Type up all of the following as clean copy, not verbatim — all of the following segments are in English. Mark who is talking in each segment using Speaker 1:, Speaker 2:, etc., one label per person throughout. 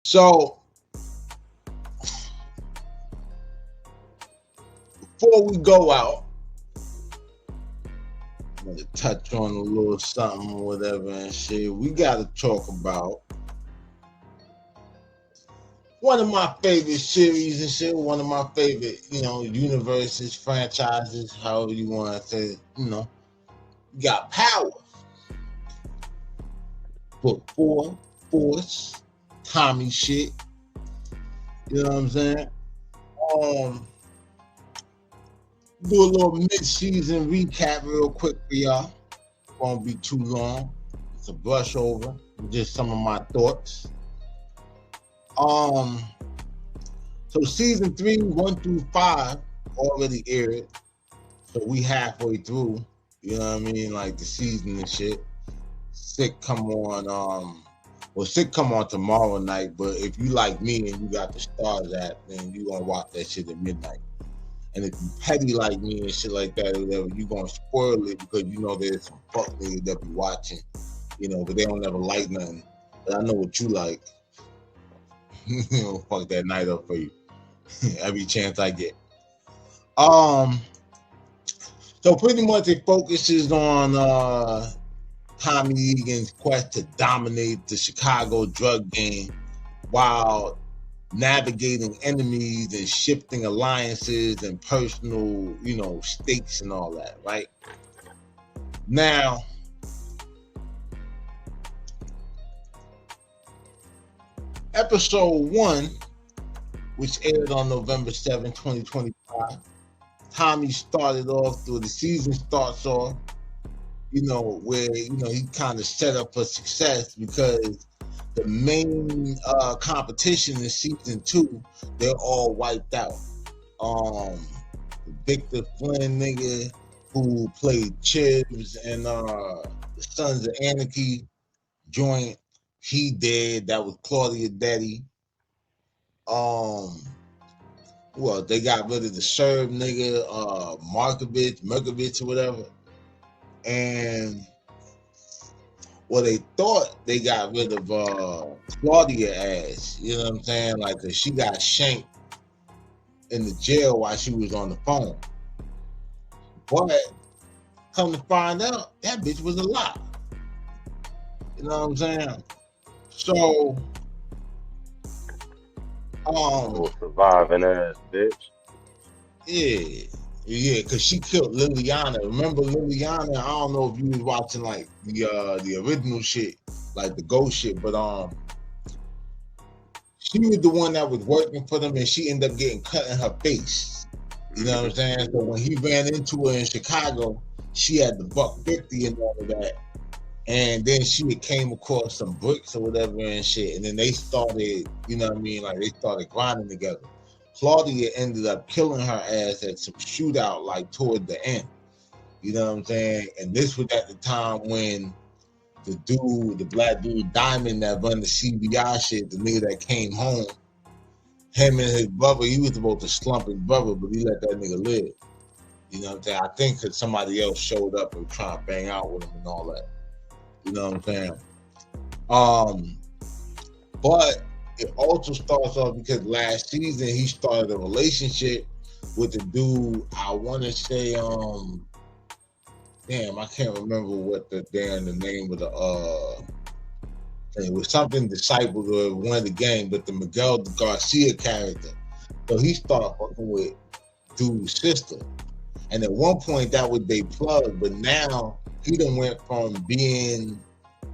Speaker 1: So before we go out, I'm gonna touch on a little something or whatever and shit. We gotta talk about one of my favorite series and shit, one of my favorite, universes, franchises, however you want to say it, you got Power, but Force, Tommy shit, you know what I'm saying? Um, do a little mid-season recap real quick for y'all. Won't be too long. It's a brush over, just some of my thoughts. Um, so season 3, 1 through 5, already aired. So we halfway through, you know what I mean? Like the season and shit. Sick come on, Sick come on tomorrow night, but if you like me and you got the Stars app, then you gonna watch that shit at midnight. And if you petty like me and shit like that or whatever, you gonna spoil it because you know there's some fuck niggas that be watching, but they don't ever like nothing. But I know what you like. Fuck that night up for you. Every chance I get. So pretty much it focuses on Tommy Egan's quest to dominate the Chicago drug game while navigating enemies and shifting alliances and personal, stakes and all that, right? Now, episode 1, which aired on November 7, 2025, Tommy started off, the season starts off, where, he kind of set up for success because the main competition in season 2, they're all wiped out. Victor Flynn nigga who played Chibs and the Sons of Anarchy joint, he dead. That was Claudia Daddy. Well, they got rid of the Serb nigga, Merkovich or whatever. And they thought they got rid of Claudia ass, you know what I'm saying? Like, cause she got shanked in the jail while she was on the phone. But come to find out, that bitch was a lie. You know what I'm saying? So,
Speaker 2: surviving ass bitch.
Speaker 1: Yeah, because she killed Liliana. Remember Liliana? I don't know if you was watching like the original shit, like the ghost shit, but she was the one that was working for them, and she ended up getting cut in her face. You know what I'm saying? So when he ran into her in Chicago, she had the $150 and all of that. And then she came across some bricks or whatever and shit. And then they started, you know what I mean? Like they started grinding together. Claudia ended up killing her ass at some shootout, like toward the end. You know what I'm saying? And this was at the time when the black dude Diamond that run the CBI shit, the nigga that came home, him and his brother, he was supposed to slump his brother, but he let that nigga live. You know what I'm saying? I think because somebody else showed up and trying to bang out with him and all that. You know what I'm saying? But it also starts off because last season he started a relationship with the dude. I want to say, I can't remember what the name of the it was something Disciples or one of the game, but the Miguel Garcia character. So he started fucking with dude's sister, and at one point that was they plug, but now he done went from being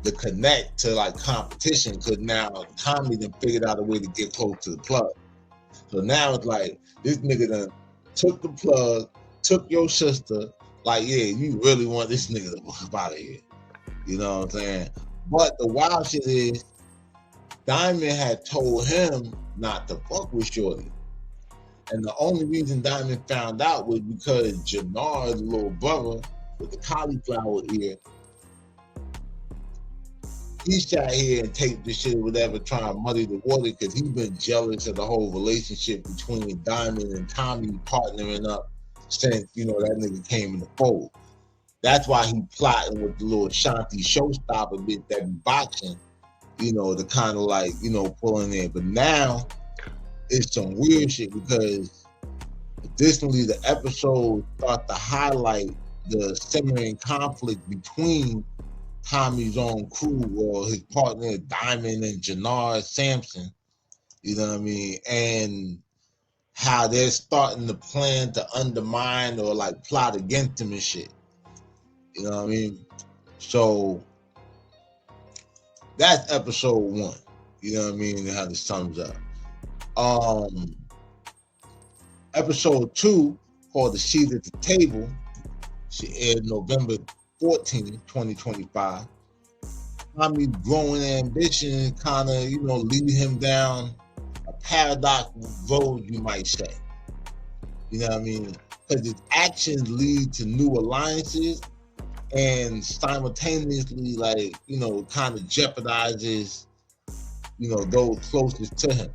Speaker 1: the connect to like competition because now Tommy done figured out a way to get close to the plug. So now it's like this nigga done took the plug, took your sister. Like, yeah, you really want this nigga to fuck out of here. You know what I'm saying? But the wild shit is Diamond had told him not to fuck with Shorty. And the only reason Diamond found out was because Jannard, the little brother with the cauliflower ear, he sat here and taped this shit or whatever, trying to muddy the water because he's been jealous of the whole relationship between Diamond and Tommy partnering up since, that nigga came in the fold. That's why he plotting with the little Shanti showstopper bitch that be boxing, to kind of like, pull in there. But now it's some weird shit because additionally the episode start to highlight the simmering conflict between Tommy's own crew or his partner Diamond and Jannard Sampson, you know what I mean, and how they're starting to plan to undermine or like plot against him and shit. You know what I mean? So that's episode 1. You know what I mean? And how this sums up. Episode 2, called The Seat at the Table, she aired November 14, 2025. Tommy's growing ambition kind of, lead him down a paradox road, you might say. You know what I mean? Because his actions lead to new alliances and simultaneously, like, kind of jeopardizes, those closest to him.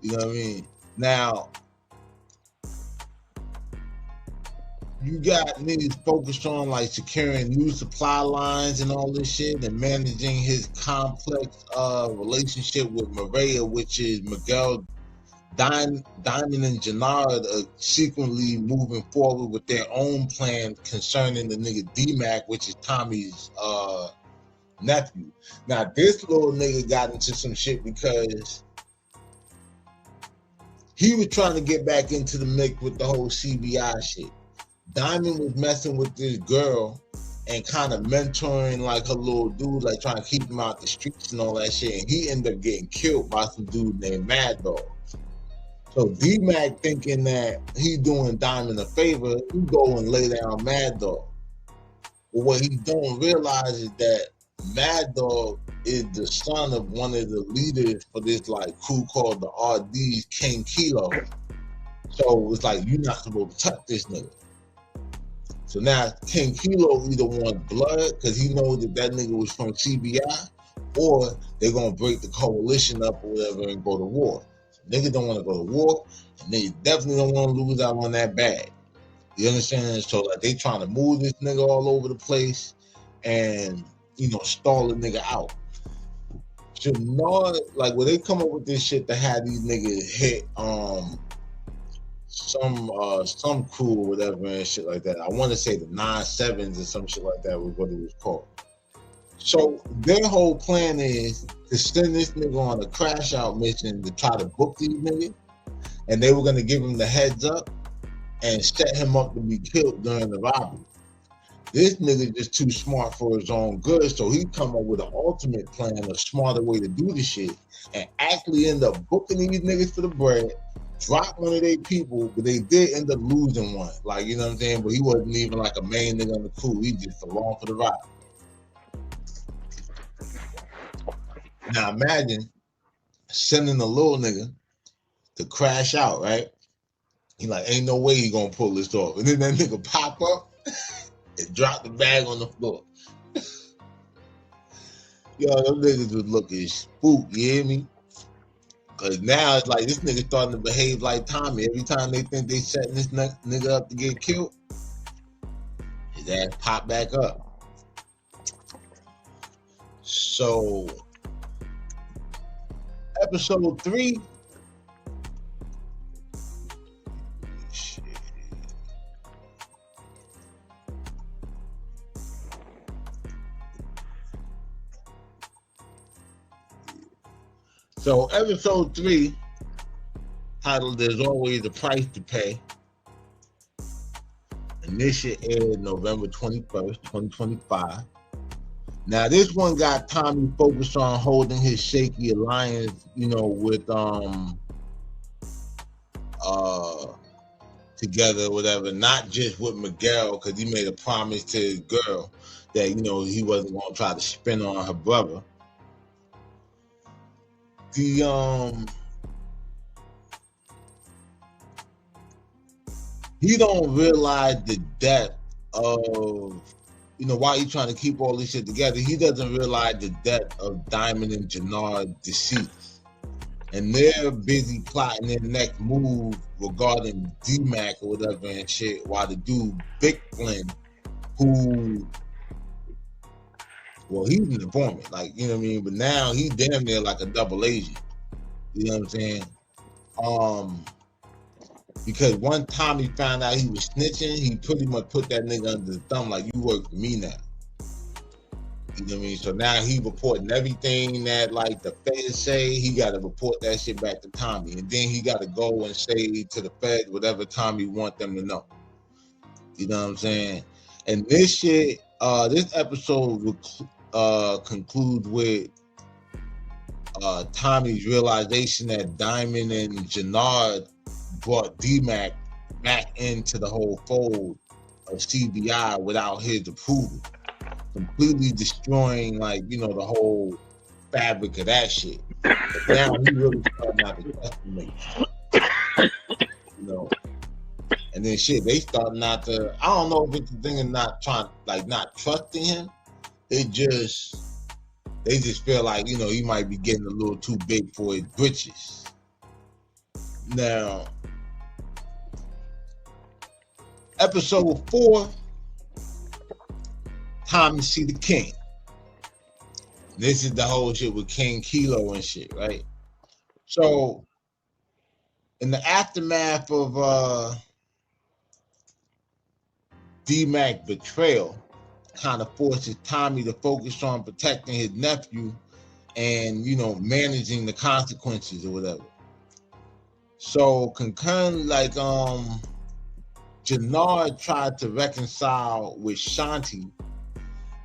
Speaker 1: You know what I mean? Now, you got niggas focused on like securing new supply lines and all this shit and managing his complex relationship with Maria, which is Miguel, Diamond and Jannard are secretly moving forward with their own plan concerning the nigga D-Mac, which is Tommy's nephew. Now, this little nigga got into some shit because he was trying to get back into the mix with the whole CBI shit. Diamond was messing with this girl and kind of mentoring like her little dude, like trying to keep him out the streets and all that shit. And he ended up getting killed by some dude named Mad Dog. So D-Mac, thinking that he doing Diamond a favor, he go and lay down Mad Dog. But what he don't realize is that Mad Dog is the son of one of the leaders for this like crew called the RDs, King Kilo. So it's like, you're not supposed to touch this nigga. So now King Kilo either wants blood because he knows that nigga was from CBI, or they're going to break the coalition up or whatever and go to war. So niggas don't want to go to war, and they definitely don't want to lose out on that bag. You understand? So like they trying to move this nigga all over the place and, stall the nigga out. So like when they come up with this shit to have these niggas hit some crew or whatever and shit like that. I want to say the 9-7s or some shit like that was what it was called. So their whole plan is to send this nigga on a crash out mission to try to book these niggas, and they were gonna give him the heads up and set him up to be killed during the robbery. This nigga just too smart for his own good, so he come up with an ultimate plan, a smarter way to do the shit, and actually end up booking these niggas for the bread, drop one of their people, but they did end up losing one. Like, you know what I'm saying? But he wasn't even like a main nigga on the crew. He just along for the ride. Now imagine sending a little nigga to crash out, right? He like, ain't no way he gonna pull this off. And then that nigga pop up and drop the bag on the floor. Yo, them niggas was looking spooked, you hear me? Cause now it's like this nigga starting to behave like Tommy. Every time they think they setting this nigga up to get killed, his ass pop back up. So episode 3. So episode 3, titled "There's Always a Price to Pay," and this shit aired November 21st, 2025. Now this one got Tommy focused on holding his shaky alliance, with together, whatever, not just with Miguel, because he made a promise to his girl that he wasn't gonna try to spin on her brother. He don't realize the depth of, why he's trying to keep all this shit together. He doesn't realize the depth of Diamond and Jannard's deceit. And they're busy plotting their next move regarding D-Mac or whatever and shit, while the dude, Big Flynn, who Well, he's an informant, like, you know what I mean? But now he's damn near like a double agent. You know what I'm saying? Because one time he found out he was snitching, he pretty much put that nigga under the thumb, like, you work for me now. You know what I mean? So now he reporting everything that, like, the feds say. He got to report that shit back to Tommy. And then he got to go and say to the feds whatever Tommy want them to know. You know what I'm saying? And this shit, this episode concludes with Tommy's realization that Diamond and Jannard brought D-Mac back into the whole fold of CBI without his approval, completely destroying, like, you know, the whole fabric of that shit. But now he really starting not to trust me, you know. And then shit, they start not to. I don't know if it's the thing of not trying, like, not trusting him. They just feel like, you know, he might be getting a little too big for his britches. Now, episode 4, Tommy see the King. This is the whole shit with King Kilo and shit, right? So, in the aftermath of D-Mac betrayal, kind of forces Tommy to focus on protecting his nephew and, you know, managing the consequences or whatever. So concurrently, like, Jannard tried to reconcile with Shanti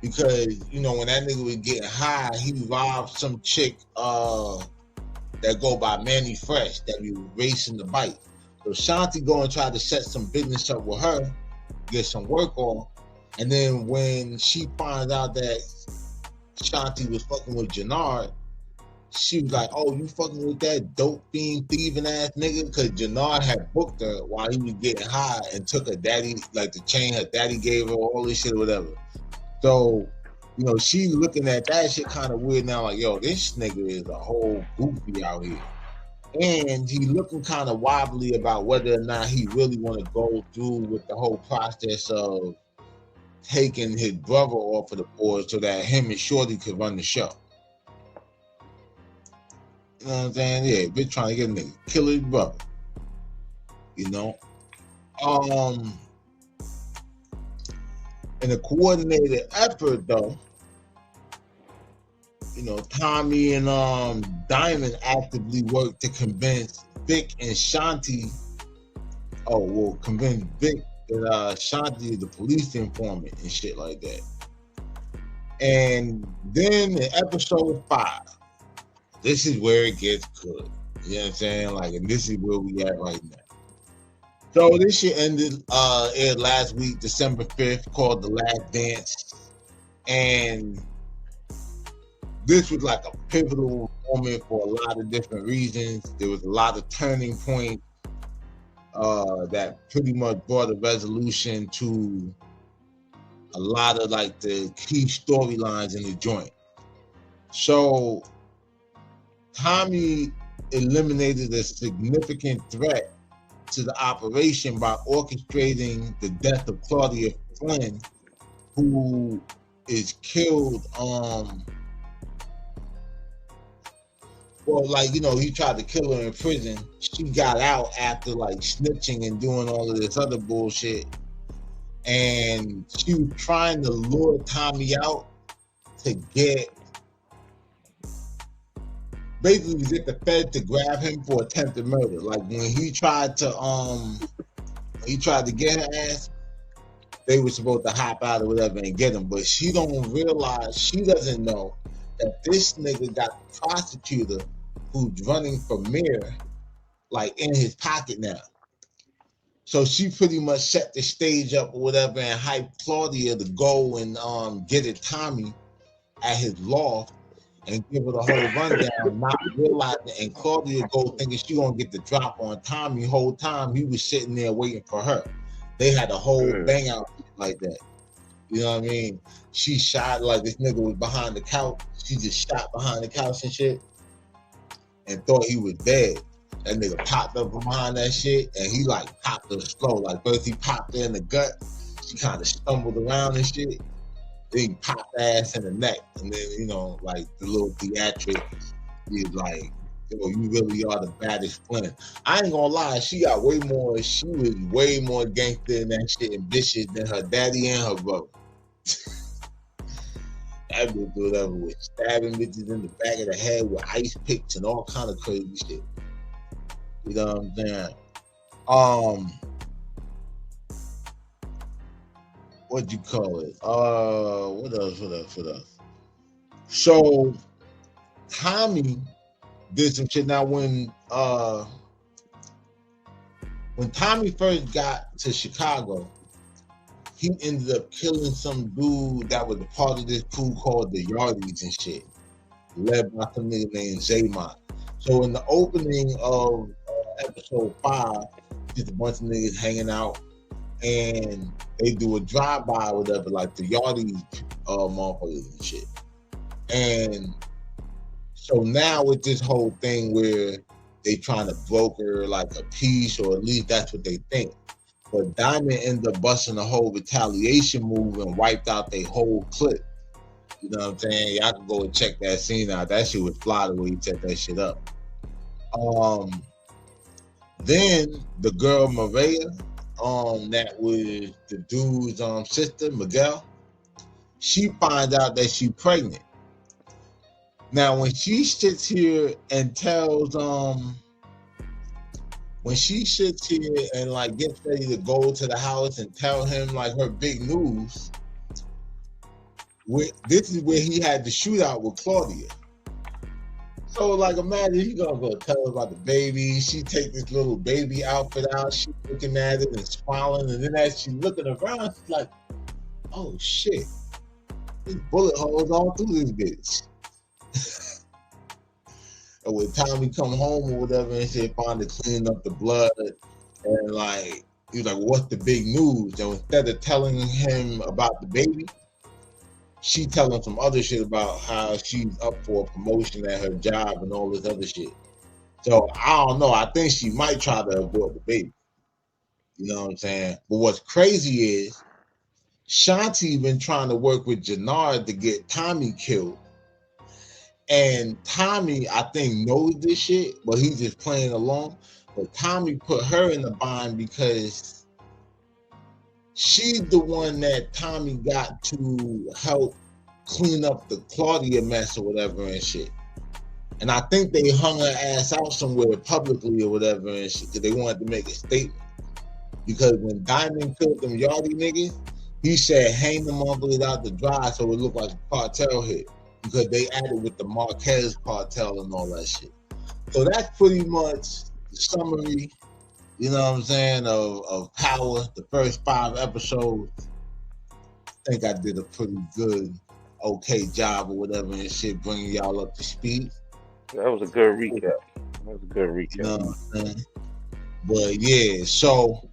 Speaker 1: because, you know, when that nigga was getting high, he robbed some chick that go by Manny Fresh that he was racing the bike. So Shanti go and try to set some business up with her, get some work on. And then when she finds out that Shanti was fucking with Jannard, she was like, oh, you fucking with that dope fiend thieving ass nigga? Because Jannard had booked her while he was getting high and took her daddy, like the chain her daddy gave her, all this shit or whatever. So, you know, she looking at that shit kind of weird now, like, yo, this nigga is a whole goofy out here. And he looking kind of wobbly about whether or not he really want to go through with the whole process of taking his brother off of the board so that him and Shorty could run the show. You know what I'm saying? Yeah, bitch trying to get a nigga kill his brother. You know? In a coordinated effort, though, you know, Tommy and Diamond actively worked to convince Vic and Shanti. Convince Vic that Shanti is the police informant and shit like that. And then in episode 5, this is where it gets good. You know what I'm saying? Like, and this is where we at right now. So this shit aired last week, December 5th, called The Last Dance. And this was like a pivotal moment for a lot of different reasons. There was a lot of turning points that pretty much brought a resolution to a lot of, like, the key storylines in the joint. So Tommy eliminated a significant threat to the operation by orchestrating the death of Claudia Flynn, who is killed. Well, like, you know, he tried to kill her in prison. She got out after, like, snitching and doing all of this other bullshit. And she was trying to lure Tommy out to get the Fed to grab him for attempted murder. Like, when he tried to get her ass, they were supposed to hop out or whatever and get him. But she doesn't know that this nigga got the prosecutor who's running for mayor, like, in his pocket now. So she pretty much set the stage up or whatever and hyped Claudia to go and get at Tommy at his loft and give her the whole rundown, not realizing, and Claudia go thinking she gonna get the drop on Tommy. Whole time he was sitting there waiting for her. They had a whole bang out like that. You know what I mean? She shot, like, this nigga was behind the couch. She just shot behind the couch and shit and thought he was dead. That nigga popped up behind that shit and he, like, popped her slow. Like, first he popped her in the gut. She kind of stumbled around and shit. Then he pop ass in the neck, and then you know, like the little theatric, he's like, yo, you really are the baddest Flynn. I ain't gonna lie, she was way more gangster than that shit and vicious than her daddy and her brother. That bitch do whatever with stabbing bitches in the back of the head with ice picks and all kind of crazy shit. You know what I'm saying? What you call it? What else? So Tommy did some shit. Now when Tommy first got to Chicago, he ended up killing some dude that was a part of this crew called the Yardies and shit, led by some nigga named Zaymont. So in the opening of episode 5, just a bunch of niggas hanging out, and they do a drive-by or whatever, like the Yardies motherfuckers and shit. And so now with this whole thing where they trying to broker like a peace, or at least that's what they think. But Diamond ended up busting a whole retaliation move and wiped out their whole clip. You know what I'm saying? Y'all can go and check that scene out. That shit was fly the way he set that shit up. Then the girl Maria, that was the dude's sister, Miguel, she finds out that she's pregnant. Now, when she sits here and tells, when she sits here and like gets ready to go to the house and tell him like her big news, this is where he had the shootout with Claudia. So like imagine he gonna go tell her about the baby. She take this little baby outfit out, she looking at it and smiling, and then as she's looking around, she's like, oh shit, there's bullet holes all through this bitch. And when Tommy come home or whatever and shit, finally cleaning up the blood, and like he's like, what's the big news? And instead of telling him about the baby, she telling some other shit about how she's up for a promotion at her job and all this other shit. So I don't know. I think she might try to abort the baby. You know what I'm saying? But what's crazy is Shanti been trying to work with Jannard to get Tommy killed. And Tommy, I think, knows this shit, but he's just playing along. But Tommy put her in the bind because she's the one that Tommy got to help clean up the Claudia mess or whatever and shit. And I think they hung her ass out somewhere publicly or whatever and shit because they wanted to make a statement. Because when Diamond killed them Yardie niggas, he said hang the motherfuckers out to dry so it looked like a cartel hit. Because they added with the Marquez cartel and all that shit. So that's pretty much the summary, you know what I'm saying, of Power, the first 5 episodes. I think I did a pretty good, okay job or whatever and shit, bringing y'all up to speed.
Speaker 2: That was a good recap.
Speaker 1: You know what I'm saying? But yeah, so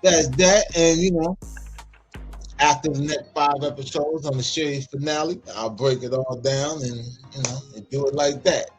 Speaker 1: that's that. And you know, after the next 5 episodes on the series finale, I'll break it all down and you know and do it like that.